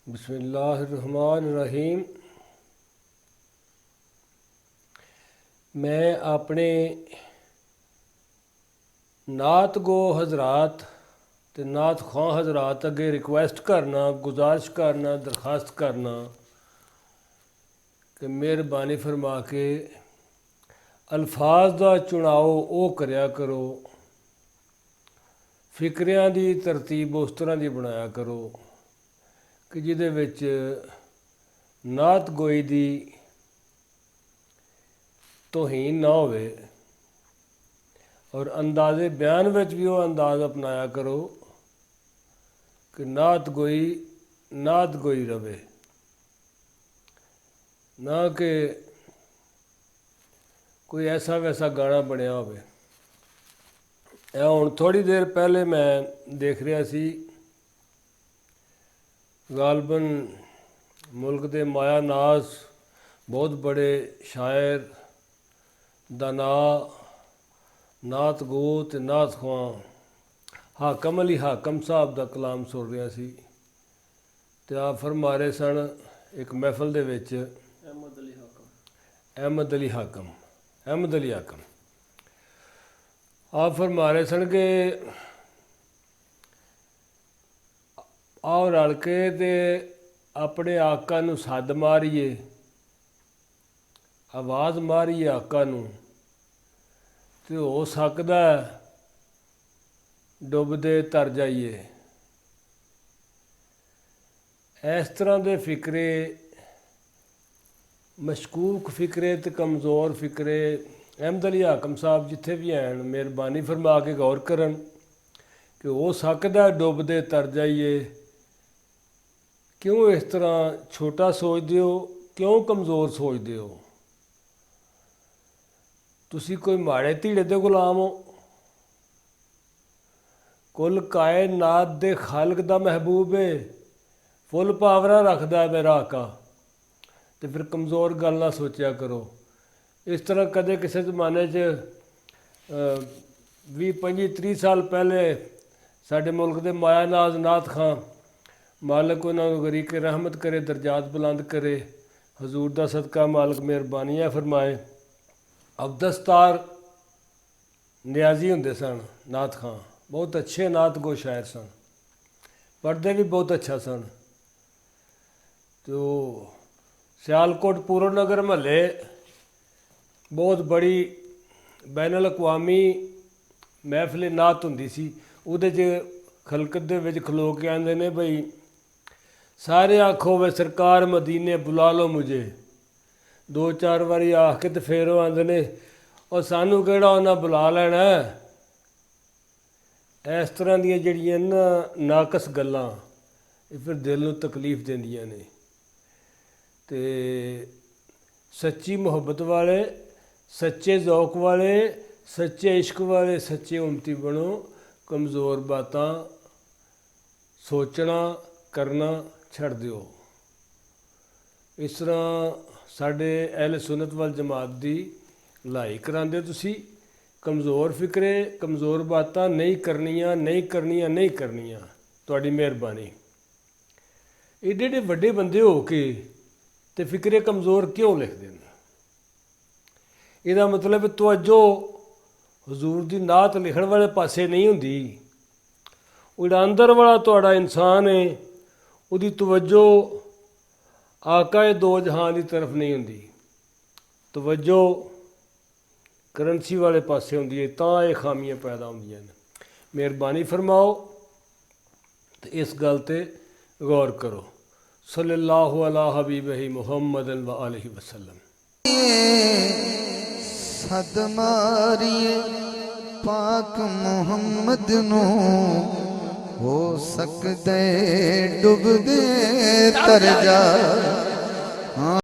बिस्मिल्लाहिर्रहमानिर्रहीम। मैं अपने नात गो हजरात ते नात खां हजरात अगे रिक्वेस्ट करना, गुजारिश करना, दरखास्त करना कि मेहरबानी फरमा के अल्फाज का चुनाव वो करया करो, फिक्रियां की तरतीब उस तरह की बनाया करो कि जिहदे विच नात गोई दी तोहीन ना होवे और अंदाज़े बयान में भी वो अंदाज़ अपनाया करो कि नात गोई रवे, ना कि कोई ऐसा वैसा गाना बनया होवे। हुण थोड़ी देर पहले मैं देख रहा सी, गालबन मुल्क के माया नाज बहुत बड़े शायर दा नात गो ते नात ख्वां हाकम अली हाकम साहब का कलाम सुन रहा सी ते आप फरमा रहे सन एक महफल दे विच अहमद अली हाकम आप फरमा रहे सन कि आओ रल के ते अपने आका नूं सद मारीए, आवाज़ मारीए आका नूं ते हो सकदा डुबदे तर जाइए। इस तरह के फिक्रे, मशकूक फिक्रे ते कमज़ोर फिक्रे अहमद अली हाकम साहब जिथे भी हैं मेहरबानी फरमा के गौर करन कि हो सकदा डुबदे तर जाइए। क्यों इस तरह छोटा सोचते हो, क्यों कमज़ोर सोचते हो? तुसी कोई माड़े धीड़े दे गुलाम हो? कुल कायनात दे खालक दा महबूब है, फुल पावरा रखदा है मेरा आका, तो फिर कमज़ोर गल ना सोचा करो। इस तरह कदे किसी जमाने 20-25-30 साल पहले साडे मुल्क दे माया नाज नात खां, मालक उन्होंने गरीक रहमत करे, दरजात बुलंद करे, हजूर दा सदका मालक मेहरबानियाँ फरमाए। अब्दस्तार न्याजी हुंदे सन नात खां, बहुत अच्छे नात गो शायर सन, पढ़ते भी बहुत अच्छा सन। तो सियालकोट पूर्व नगर महल्ले बहुत बड़ी बैनुल अकवामी महफिल नात हुंदी सी। उहदे च खलकत दे विच खलो के आंदे ने बई सारे आखो वे सरकार मदीने बुला लो मुझे, 2-4 बारी आख के तो फिर वो आंदे ने और सानू किहड़ा उन्हां बुला लैना है। इस तरह दी जिहड़ियां ना नाकस गल्लां ये फिर दिल नूं तकलीफ देंदियां ने। ते सच्ची मुहब्बत वाले, सच्चे ज़ौक वाले, सच्चे इश्क वाले, सच्चे उम्मती बनो। कमज़ोर बातां सोचना करना छड़ दिओ। इस तरह साडे अहले सुन्नत वल जमात दी लाई करांदे तुसी। कमज़ोर फिक्रे, कमज़ोर बातां नहीं करनियां। तुहाडी मेहरबानी। एडे एडे वड्डे बंदे हो के ते फिक्रे कमज़ोर क्यों लिखदे ने? इहदा मतलब तवज्जो हजूर दी नात लिखण वाले पासे नहीं हुंदी। उहड़ा अंदर वाला तुहाडा इंसान है, उहदी तवज्जो आका दो जहां की तरफ नहीं हुंदी। तवज्जो करंसी वाले पासे हुंदी है, तां ये खामियां पैदा होंदियां ने। मेहरबानी फरमाओ तो इस गल ते गौर करो। सल्लल्लाहु अला हबीबिही मुहम्मदन व आलिहि वसल्लम। सद मारिए पाक मुहम्मद नू, हो सकदे डुबदे तर जा।